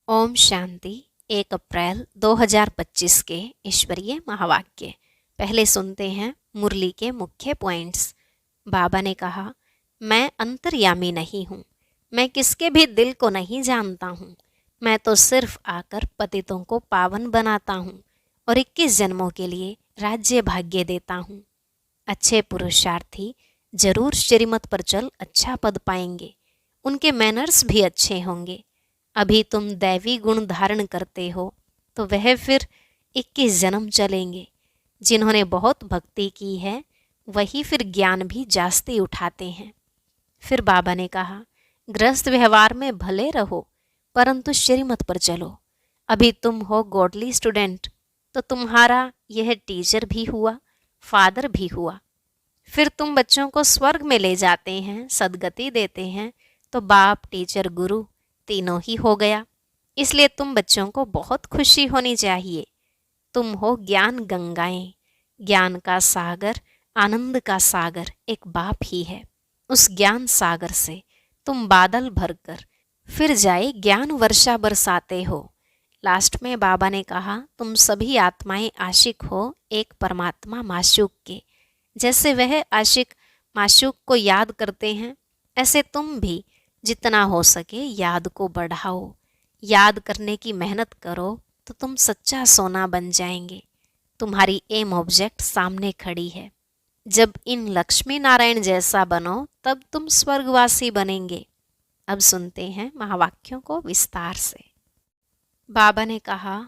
ओम शांति। 1 अप्रैल 2025 के ईश्वरीय महावाक्य। पहले सुनते हैं मुरली के मुख्य पॉइंट्स। बाबा ने कहा, मैं अंतर्यामी नहीं हूँ, मैं किसके भी दिल को नहीं जानता हूँ। मैं तो सिर्फ आकर पतितों को पावन बनाता हूँ और 21 जन्मों के लिए राज्य भाग्य देता हूँ। अच्छे पुरुषार्थी जरूर श्रीमत पर चल अच्छा पद पाएंगे, उनके मैनर्स भी अच्छे होंगे। अभी तुम दैवी गुण धारण करते हो तो वह फिर 21 जन्म चलेंगे। जिन्होंने बहुत भक्ति की है वही फिर ज्ञान भी जास्ती उठाते हैं। फिर बाबा ने कहा, गृहस्थ व्यवहार में भले रहो परंतु श्रीमत पर चलो। अभी तुम हो गॉडली स्टूडेंट तो तुम्हारा यह टीचर भी हुआ, फादर भी हुआ। फिर तुम बच्चों को स्वर्ग में ले जाते हैं, सदगति देते हैं, तो बाप, टीचर, गुरु तीनों ही हो गया। इसलिए तुम बच्चों को बहुत खुशी होनी चाहिए। तुम हो ज्ञान गंगाएं, ज्ञान का सागर, आनंद का सागर एक बाप ही है। उस ज्ञान सागर से तुम बादल भरकर फिर जाए ज्ञान वर्षा बरसाते हो। लास्ट में बाबा ने कहा, तुम सभी आत्माएं आशिक हो एक परमात्मा माशूक के। जैसे वह आशिक माशूक को याद करते हैं, ऐसे तुम भी जितना हो सके याद को बढ़ाओ। याद करने की मेहनत करो तो तुम सच्चा सोना बन जाएंगे। तुम्हारी एम ऑब्जेक्ट सामने खड़ी है। जब इन लक्ष्मी नारायण जैसा बनो तब तुम स्वर्गवासी बनेंगे। अब सुनते हैं महावाक्यों को विस्तार से। बाबा ने कहा,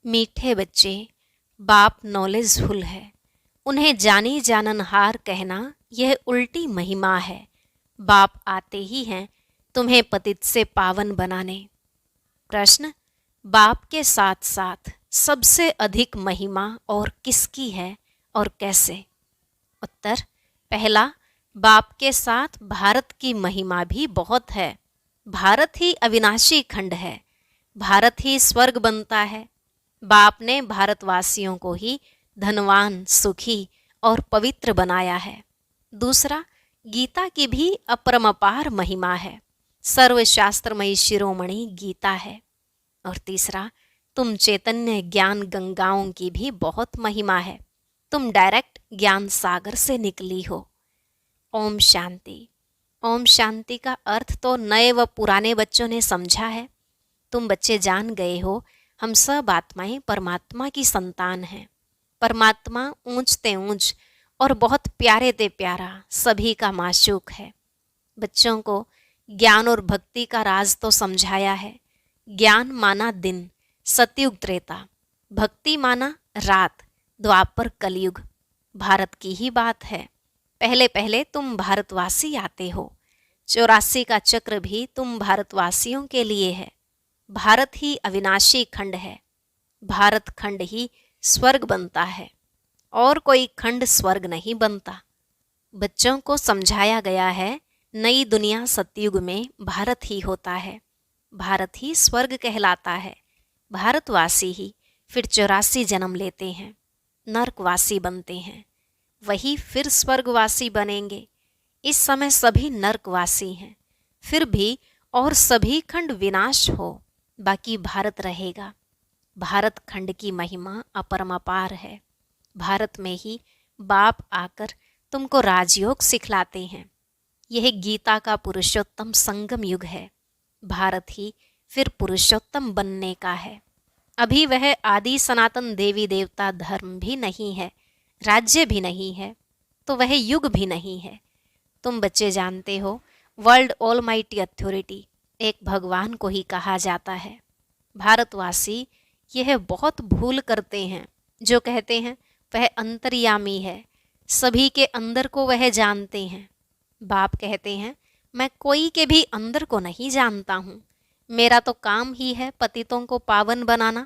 मीठे बच्चे, बाप नॉलेजफुल है, उन्हें जानी जाननहार कहना यह उल्टी महिमा है। बाप आते ही हैं तुम्हें पतित से पावन बनाने। प्रश्न, बाप के साथ साथ सबसे अधिक महिमा और किसकी है और कैसे? उत्तर, पहला, बाप के साथ भारत की महिमा भी बहुत है। भारत ही अविनाशी खंड है, भारत ही स्वर्ग बनता है। बाप ने भारतवासियों को ही धनवान, सुखी और पवित्र बनाया है। दूसरा, गीता की भी अपरमपार महिमा है, सर्वशास्त्रमयी शिरोमणि गीता है। और तीसरा, तुम चैतन्य ज्ञान गंगाओं की भी बहुत महिमा है। तुम डायरेक्ट ज्ञान सागर से निकली हो। ओम शांति। ओम शांति का अर्थ तो नए व पुराने बच्चों ने समझा है। तुम बच्चे जान गए हो, हम सब आत्माएं परमात्मा की संतान हैं। परमात्मा ऊंच ते ऊंच और बहुत प्यारे ते प्यारा सभी का माशूक है। बच्चों को ज्ञान और भक्ति का राज तो समझाया है। ज्ञान माना दिन, सतयुग त्रेता, भक्ति माना रात, द्वापर कलयुग। भारत की ही बात है। पहले पहले तुम भारतवासी आते हो। 84 का चक्र भी तुम भारतवासियों के लिए है। भारत ही अविनाशी खंड है। भारत खंड ही स्वर्ग बनता है और कोई खंड स्वर्ग नहीं बनता। बच्चों को समझाया गया है, नई दुनिया सतयुग में भारत ही होता है। भारत ही स्वर्ग कहलाता है। भारतवासी ही फिर 84 जन्म लेते हैं, नर्कवासी बनते हैं, वही फिर स्वर्गवासी बनेंगे। इस समय सभी नर्कवासी हैं, फिर भी और सभी खंड विनाश हो, बाकी भारत रहेगा। भारत खंड की महिमा अपरमपार है। भारत में ही बाप आकर तुमको राजयोग सिखलाते हैं। यह गीता का पुरुषोत्तम संगम युग है। भारत ही फिर पुरुषोत्तम बनने का है। अभी वह आदि सनातन देवी देवता धर्म भी नहीं है, राज्य भी नहीं है, तो वह युग भी नहीं है। तुम बच्चे जानते हो, वर्ल्ड ऑलमाइटी अथॉरिटी एक भगवान को ही कहा जाता है। भारतवासी यह बहुत भूल करते हैं जो कहते हैं वह अंतर्यामी है, सभी के अंदर को वह जानते हैं। बाप कहते हैं, मैं कोई के भी अंदर को नहीं जानता हूँ, मेरा तो काम ही है पतितों को पावन बनाना।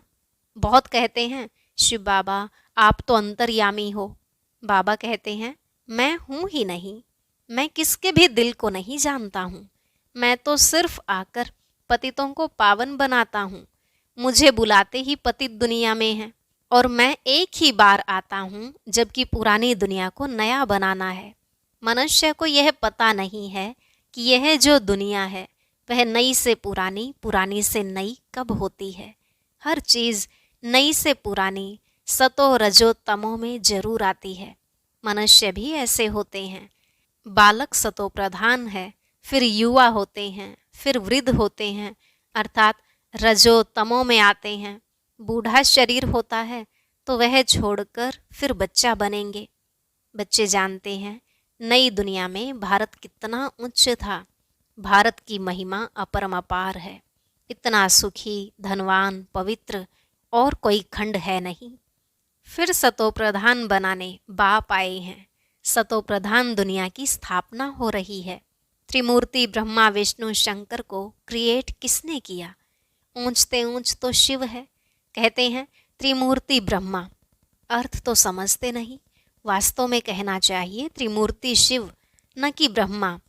बहुत कहते हैं, शिव बाबा आप तो अंतर्यामी हो। बाबा कहते हैं, मैं हूँ ही नहीं, मैं किसके भी दिल को नहीं जानता हूँ। मैं तो सिर्फ आकर पतितों को पावन बनाता हूँ। मुझे बुलाते ही पतित दुनिया में है और मैं एक ही बार आता हूँ, जबकि पुरानी दुनिया को नया बनाना है। मनुष्य को यह पता नहीं है कि यह जो दुनिया है वह नई से पुरानी, पुरानी से नई कब होती है? हर चीज़ नई से पुरानी सतो रजो तमो में जरूर आती है। मनुष्य भी ऐसे होते हैं। बालक सतो प्रधान है, फिर युवा होते हैं, फिर वृद्ध होते हैं, अर्थात रजो तमो में आते हैं। बूढ़ा शरीर होता है तो वह छोड़कर फिर बच्चा बनेंगे। बच्चे जानते हैं नई दुनिया में भारत कितना उच्च था। भारत की महिमा अपरंपार है। इतना सुखी, धनवान, पवित्र और कोई खंड है नहीं। फिर सतो प्रधान बनाने बाप आए हैं। सतो प्रधान दुनिया की स्थापना हो रही है। त्रिमूर्ति ब्रह्मा विष्णु शंकर को क्रिएट किसने किया? ऊंचते ऊंच तो शिव है। कहते हैं त्रिमूर्ति ब्रह्मा, अर्थ तो समझते नहीं। वास्तव में कहना चाहिए त्रिमूर्ति शिव, न कि ब्रह्मा।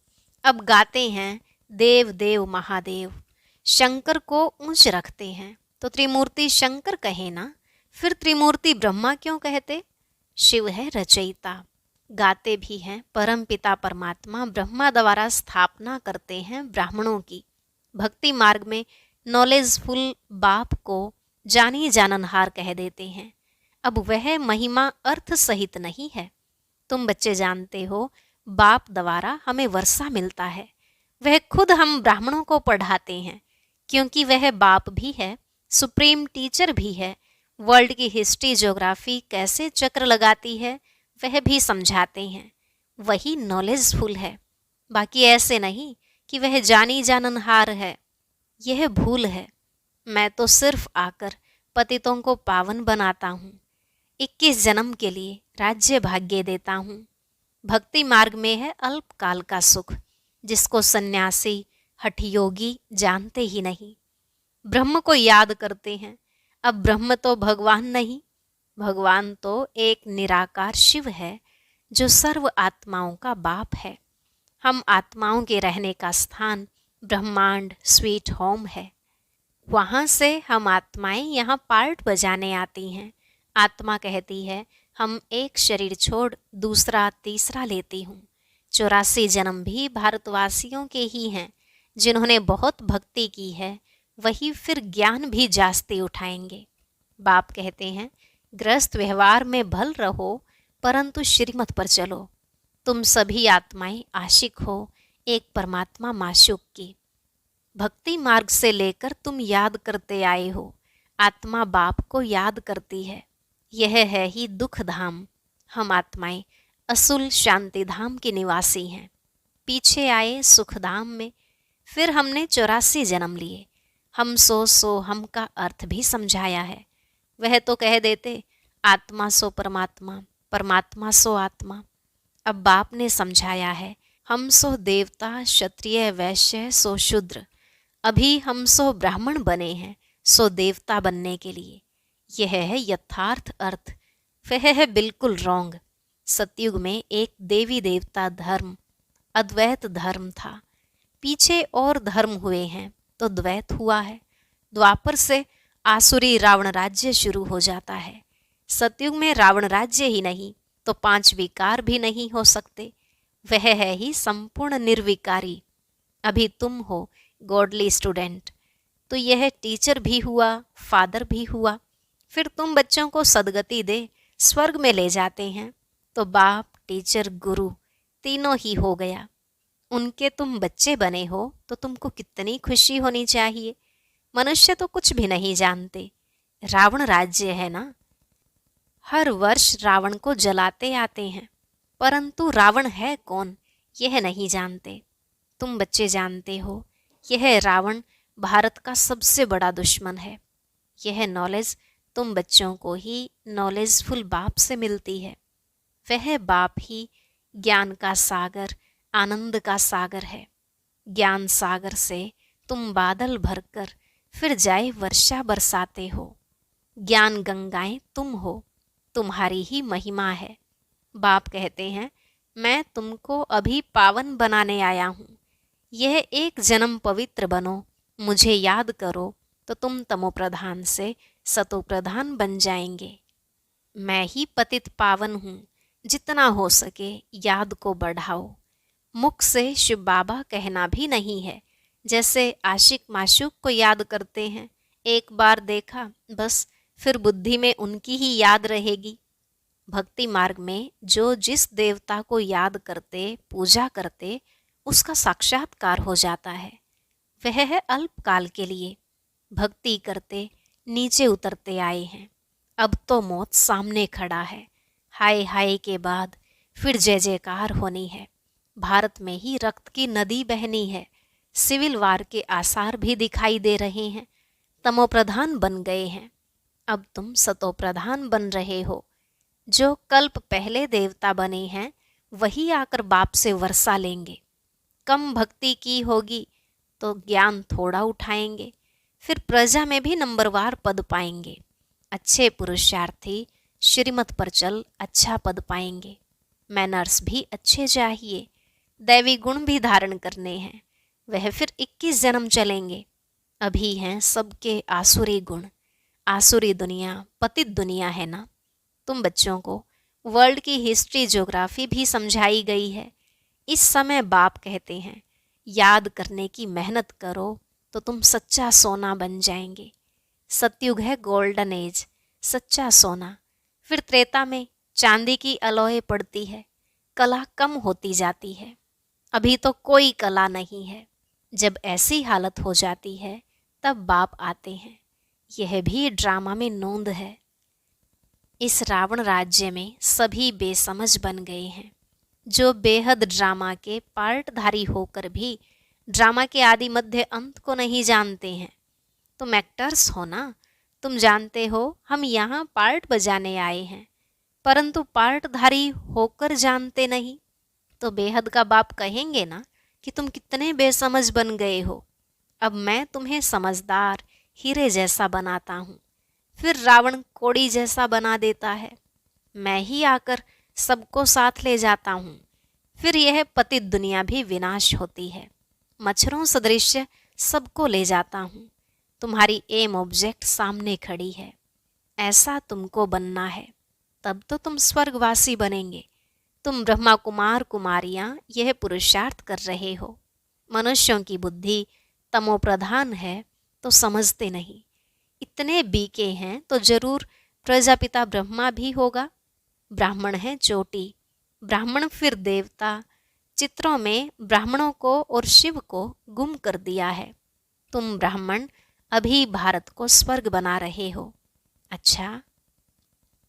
अब गाते हैं देव देव महादेव, शंकर को ऊंच रखते हैं तो त्रिमूर्ति शंकर कहे ना, फिर त्रिमूर्ति ब्रह्मा क्यों कहते? शिव है रचयिता। गाते भी हैं परम पिता परमात्मा ब्रह्मा द्वारा स्थापना करते हैं ब्राह्मणों की। भक्ति मार्ग में नॉलेजफुल बाप को जानी जाननहार कह देते हैं। अब वह महिमा अर्थ सहित नहीं है। तुम बच्चे जानते हो बाप द्वारा हमें वर्षा मिलता है। वह खुद हम ब्राह्मणों को पढ़ाते हैं, क्योंकि वह बाप भी है, सुप्रीम टीचर भी है। वर्ल्ड की हिस्ट्री ज्योग्राफी कैसे चक्र लगाती है वह भी समझाते हैं। वही नॉलेजफुल है। बाकी ऐसे नहीं कि वह जानी जाननहार है। यह भूल है। मैं तो सिर्फ आकर पतितों को पावन बनाता हूँ। 21 जन्म के लिए राज्य भाग्य देता हूँ। भक्ति मार्ग में है अल्पकाल का सुख, जिसको सन्यासी हठयोगी जानते ही नहीं। ब्रह्म को याद करते हैं। अब ब्रह्म तो भगवान नहीं, भगवान तो एक निराकार शिव है, जो सर्व आत्माओं का बाप है। हम आत्माओं के रहने का स्थान ब्रह्मांड स्वीट होम है। वहाँ से हम आत्माएं यहाँ पार्ट बजाने आती हैं। आत्मा कहती है हम एक शरीर छोड़ दूसरा तीसरा लेती हूँ। 84 जन्म भी भारतवासियों के ही हैं। जिन्होंने बहुत भक्ति की है वही फिर ज्ञान भी जास्ती उठाएंगे। बाप कहते हैं गृहस्थ व्यवहार में भल रहो, परंतु श्रीमत पर चलो। तुम सभी आत्माएं आशिक हो एक परमात्मा माशूक की। भक्ति मार्ग से लेकर तुम याद करते आए हो। आत्मा बाप को याद करती है। यह है ही दुख धाम। हम आत्माएं असुल शांति धाम की निवासी हैं। पीछे आए सुख धाम में, फिर हमने 84 जन्म लिए। हम सो हम का अर्थ भी समझाया है। वह तो कह देते आत्मा सो परमात्मा, परमात्मा सो आत्मा। अब बाप ने समझाया है हम सो देवता क्षत्रिय वैश्य सो शूद्र। अभी हम सो ब्राह्मण बने हैं सो देवता बनने के लिए। यह है यथार्थ अर्थ। वह है बिल्कुल रॉन्ग। सतयुग में एक देवी देवता धर्म अद्वैत धर्म था। पीछे और धर्म हुए हैं तो द्वैत हुआ है। द्वापर से आसुरी रावण राज्य शुरू हो जाता है। सतयुग में रावण राज्य ही नहीं तो 5 विकार भी नहीं हो सकते। वह है ही संपूर्ण निर्विकारी। अभी तुम हो गॉडली स्टूडेंट, तो यह टीचर भी हुआ, फादर भी हुआ। फिर तुम बच्चों को सदगति दे स्वर्ग में ले जाते हैं, तो बाप टीचर गुरु तीनों ही हो गया। उनके तुम बच्चे बने हो तो तुमको कितनी खुशी होनी चाहिए। मनुष्य तो कुछ भी नहीं जानते। रावण राज्य है ना। हर वर्ष रावण को जलाते आते हैं, परंतु रावण है कौन यह नहीं जानते। तुम बच्चे जानते हो यह रावण भारत का सबसे बड़ा दुश्मन है। यह नॉलेज तुम बच्चों को ही नॉलेजफुल बाप से मिलती है। वह बाप ही ज्ञान का सागर, आनंद का सागर है। ज्ञान सागर से तुम बादल भरकर फिर जाए वर्षा बरसाते हो। ज्ञान गंगाएं तुम हो, तुम्हारी ही महिमा है। बाप कहते हैं मैं तुमको अभी पावन बनाने आया हूँ। यह एक जन्म पवित्र बनो, मुझे याद करो, तो तुम तमो प्रधान से सतो प्रधान बन जाएंगे। मैं ही पतित पावन हूँ। जितना हो सके याद को बढ़ाओ। मुख से शिव बाबा कहना भी नहीं है, जैसे आशिक माशूक को याद करते हैं, एक बार देखा बस, फिर बुद्धि में उनकी ही याद रहेगी। भक्ति मार्ग में जो जिस देवता को याद करते, पूजा करते, उसका साक्षात्कार हो जाता है। वह है अल्पकाल के लिए। भक्ति करते नीचे उतरते आए हैं, अब तो मौत सामने खड़ा है। हाय हाय के बाद फिर जय जयकार होनी है। भारत में ही रक्त की नदी बहनी है। सिविल वार के आसार भी दिखाई दे रहे हैं। तमोप्रधान बन गए हैं, अब तुम सतोप्रधान बन रहे हो। जो कल्प पहले देवता बने हैं वही आकर बाप से वर्षा लेंगे। कम भक्ति की होगी तो ज्ञान थोड़ा उठाएंगे, फिर प्रजा में भी नंबरवार पद पाएंगे। अच्छे पुरुषार्थी श्रीमत पर चल अच्छा पद पाएंगे। मैनर्स भी अच्छे चाहिए, दैवी गुण भी धारण करने हैं, वह फिर 21 जन्म चलेंगे। अभी हैं सबके आसुरी गुण। आसुरी दुनिया पतित दुनिया है ना। तुम बच्चों को वर्ल्ड की हिस्ट्री ज्योग्राफी भी समझाई गई है। इस समय बाप कहते हैं याद करने की मेहनत करो तो तुम सच्चा सोना बन जाएंगे। सतयुग है गोल्डन एज, सच्चा सोना। फिर त्रेता में चांदी की अलॉय पड़ती है, कला कम होती जाती है। अभी तो कोई कला नहीं है। जब ऐसी हालत हो जाती है तब बाप आते हैं। यह भी ड्रामा में नोंद है। इस रावण राज्य में सभी बेसमझ बन गए हैं, जो बेहद ड्रामा के पार्टधारी होकर भी ड्रामा के आदि मध्य अंत को नहीं जानते हैं। तुम एक्टर्स हो ना, तुम जानते हो हम यहाँ पार्ट बजाने आए हैं, परंतु पार्टधारी होकर जानते नहीं। तो बेहद का बाप कहेंगे ना कि तुम कितने बेसमझ बन गए हो। अब मैं तुम्हें समझदार हीरे जैसा बनाता हूँ, फिर रावण कोड़ी जैसा बना देता है। मैं ही आकर सबको साथ ले जाता हूँ, फिर यह पतित दुनिया भी विनाश होती है। मच्छरों सदृश सबको ले जाता हूँ। तुम्हारी एम ऑब्जेक्ट सामने खड़ी है, ऐसा तुमको बनना है, तब तो तुम स्वर्गवासी बनेंगे। तुम ब्रह्मा कुमार कुमारियाँ यह पुरुषार्थ कर रहे हो। मनुष्यों की बुद्धि तमोप्रधान है तो समझते नहीं। इतने बीके हैं तो जरूर प्रजापिता ब्रह्मा भी होगा। ब्राह्मण है चोटी, ब्राह्मण फिर देवता। चित्रों में ब्राह्मणों को और शिव को गुम कर दिया है। तुम ब्राह्मण अभी भारत को स्वर्ग बना रहे हो। अच्छा,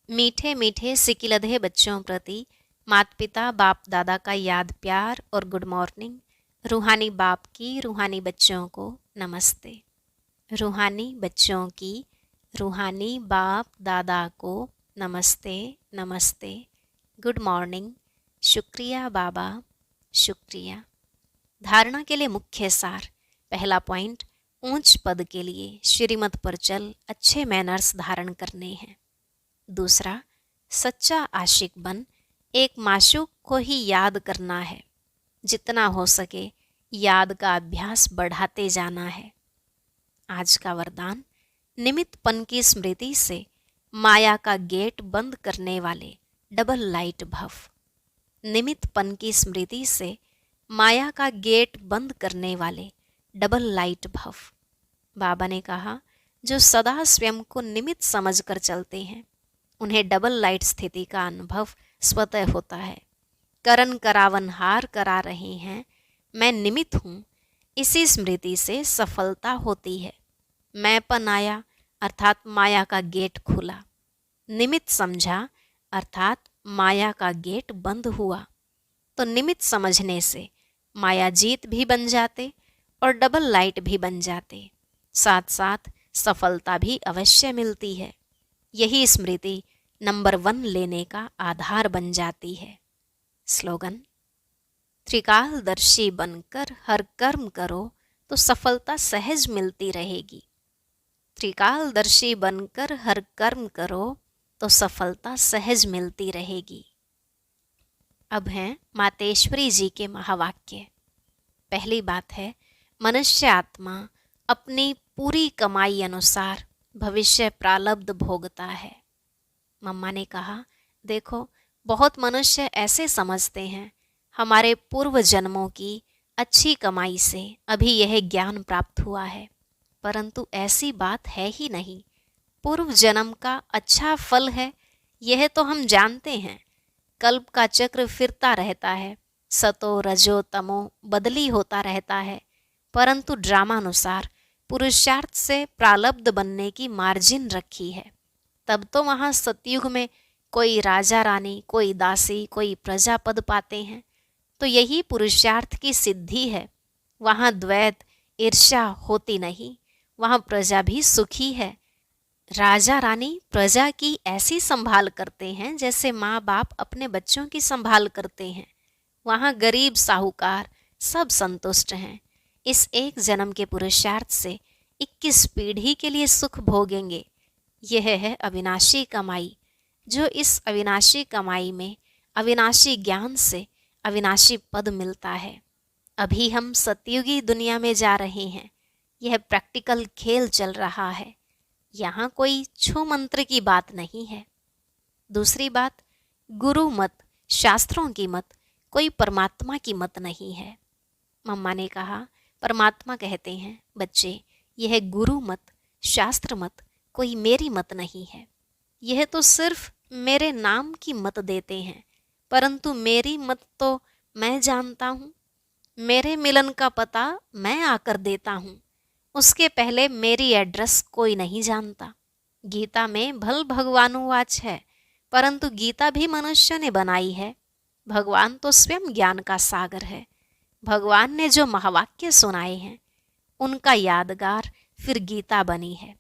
मीठे मीठे सिकिलधे बच्चों प्रति माता पिता बाप दादा का याद प्यार और गुड मॉर्निंग। रूहानी बाप की रूहानी बच्चों को नमस्ते। रूहानी बच्चों की रूहानी बाप दादा को नमस्ते नमस्ते, गुड मॉर्निंग, शुक्रिया बाबा, शुक्रिया। धारणा के लिए मुख्य सार। पहला पॉइंट, ऊंच पद के लिए श्रीमत पर चल अच्छे मैनर्स धारण करने हैं। दूसरा, सच्चा आशिक बन एक माशूक को ही याद करना है। जितना हो सके याद का अभ्यास बढ़ाते जाना है। आज का वरदान, निमित्तपन की स्मृति से माया का गेट बंद करने वाले डबल लाइट भव। निमित्तपन की स्मृति से माया का गेट बंद करने वाले डबल लाइट भव। बाबा ने कहा, जो सदा स्वयं को निमित्त समझकर चलते हैं उन्हें डबल लाइट स्थिति का अनुभव स्वतः होता है। करण करावन हार करा रहे हैं, मैं निमित्त हूँ, इसी स्मृति से सफलता होती है। मैंपन आया अर्थात माया का गेट खुला। निमित्त समझा अर्थात माया का गेट बंद हुआ। तो निमित्त समझने से माया जीत भी बन जाते और डबल लाइट भी बन जाते, साथ साथ सफलता भी अवश्य मिलती है। यही स्मृति नंबर 1 लेने का आधार बन जाती है। स्लोगन, त्रिकालदर्शी बनकर हर कर्म करो तो सफलता सहज मिलती रहेगी। त्रिकालदर्शी बनकर हर कर्म करो तो सफलता सहज मिलती रहेगी। अब हैं मातेश्वरी जी के महावाक्य। पहली बात है, मनुष्य आत्मा अपनी पूरी कमाई अनुसार भविष्य प्रारब्ध भोगता है। मम्मा ने कहा, देखो बहुत मनुष्य ऐसे समझते हैं हमारे पूर्व जन्मों की अच्छी कमाई से अभी यह ज्ञान प्राप्त हुआ है, परंतु ऐसी बात है ही नहीं। पूर्व जन्म का अच्छा फल है, यह तो हम जानते हैं। कल्प का चक्र फिरता रहता है, सतो रजो तमो बदली होता रहता है, परंतु ड्रामानुसार पुरुषार्थ से प्रालब्ध बनने की मार्जिन रखी है। तब तो वहाँ सतयुग में कोई राजा रानी, कोई दासी, कोई प्रजा पद पाते हैं, तो यही पुरुषार्थ की सिद्धि है। वहाँ द्वैत ईर्ष्या होती नहीं, वहाँ प्रजा भी सुखी है। राजा रानी प्रजा की ऐसी संभाल करते हैं जैसे माँ बाप अपने बच्चों की संभाल करते हैं। वहाँ गरीब साहूकार सब संतुष्ट हैं। इस एक जन्म के पुरुषार्थ से 21 पीढ़ी के लिए सुख भोगेंगे। यह है अविनाशी कमाई, जो इस अविनाशी कमाई में अविनाशी ज्ञान से अविनाशी पद मिलता है। अभी हम सतयुगी दुनिया में जा रहे हैं। यह प्रैक्टिकल खेल चल रहा है। यहाँ कोई छू मंत्र की बात नहीं है। दूसरी बात, गुरु मत, शास्त्रों की मत, कोई परमात्मा की मत नहीं है। मम्मा ने कहा, परमात्मा कहते हैं बच्चे, यह गुरु मत, शास्त्र मत, कोई मेरी मत नहीं है। यह तो सिर्फ मेरे नाम की मत देते हैं, परंतु मेरी मत तो मैं जानता हूँ। मेरे मिलन का पता मैं आकर देता हूँ, उसके पहले मेरी एड्रेस कोई नहीं जानता। गीता में भल भगवानुवाच है, परंतु गीता भी मनुष्य ने बनाई है। भगवान तो स्वयं ज्ञान का सागर है। भगवान ने जो महावाक्य सुनाए हैं, उनका यादगार फिर गीता बनी है।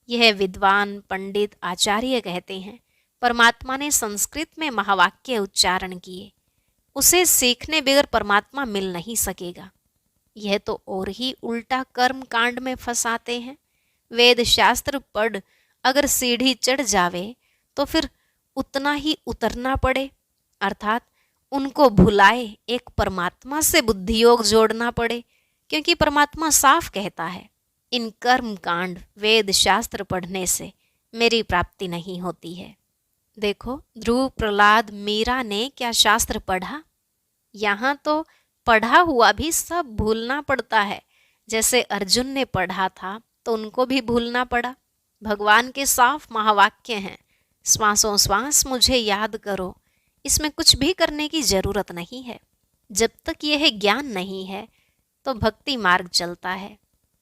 यह विद्वान पंडित आचार्य कहते हैं, परमात्मा ने संस्कृत में महावाक्य उच्चारण किए। उसे सीखने बगैर परमात्मा मिल नहीं सकेगा। यह तो और ही उल्टा कर्म कांड में फंसाते हैं। वेद शास्त्र पढ़ अगर सीढ़ी चढ़ जावे तो फिर उतना ही उतरना पड़े, अर्थात उनको भुलाए एक परमात्मा से बुद्धियोग जोड़ना पड़े, क्योंकि परमात्मा साफ कहता है, इन कर्म कांड वेद शास्त्र पढ़ने से मेरी प्राप्ति नहीं होती है। देखो ध्रुव, प्रहलाद, मीरा ने क्या शास्त्र पढ़ा? यहाँ तो पढ़ा हुआ भी सब भूलना पड़ता है। जैसे अर्जुन ने पढ़ा था तो उनको भी भूलना पड़ा। भगवान के साफ महावाक्य हैं, श्वासों श्वास मुझे याद करो। इसमें कुछ भी करने की जरूरत नहीं है। जब तक यह ज्ञान नहीं है तो भक्ति मार्ग चलता है,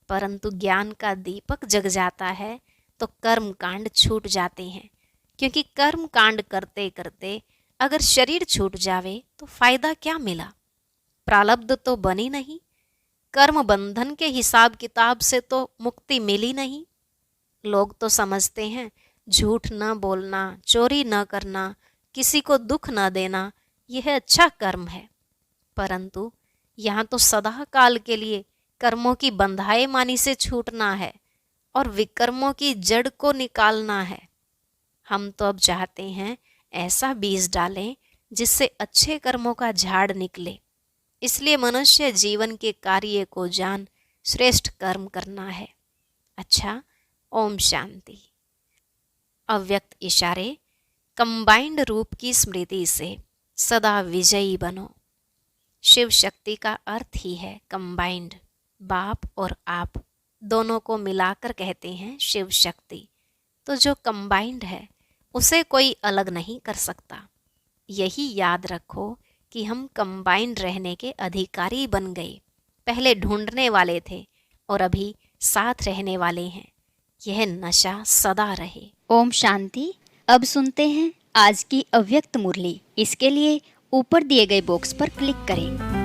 परंतु ज्ञान का दीपक जग जाता है तो कर्म कांड छूट जाते हैं। क्योंकि कर्म कांड करते करते अगर शरीर छूट जावे तो फायदा क्या मिला? प्रारब्ध तो बनी नहीं। कर्म बंधन के हिसाब किताब से तो मुक्ति मिली नहीं। लोग तो समझते हैं झूठ न बोलना, चोरी न करना, किसी को दुख न देना, यह अच्छा कर्म है। परंतु यहाँ तो सदा काल के लिए कर्मों की बंधाए मानी से छूटना है और विकर्मों की जड़ को निकालना है। हम तो अब चाहते हैं ऐसा बीज डालें जिससे अच्छे कर्मों का झाड़ निकले। इसलिए मनुष्य जीवन के कार्य को जान श्रेष्ठ कर्म करना है। अच्छा, ओम शांति। अव्यक्त इशारे कंबाइंड रूप की स्मृति से सदा विजयी बनो। शिव शक्ति का अर्थ ही है कंबाइंड। बाप और आप दोनों को मिलाकर कहते हैं शिव शक्ति। तो जो कंबाइंड है उसे कोई अलग नहीं कर सकता। यही याद रखो कि हम कंबाइंड रहने के अधिकारी बन गए। पहले ढूंढने वाले थे और अभी साथ रहने वाले हैं। यह नशा सदा रहे। ओम शांति। अब सुनते हैं आज की अव्यक्त मुरली। इसके लिए ऊपर दिए गए बॉक्स पर क्लिक करें।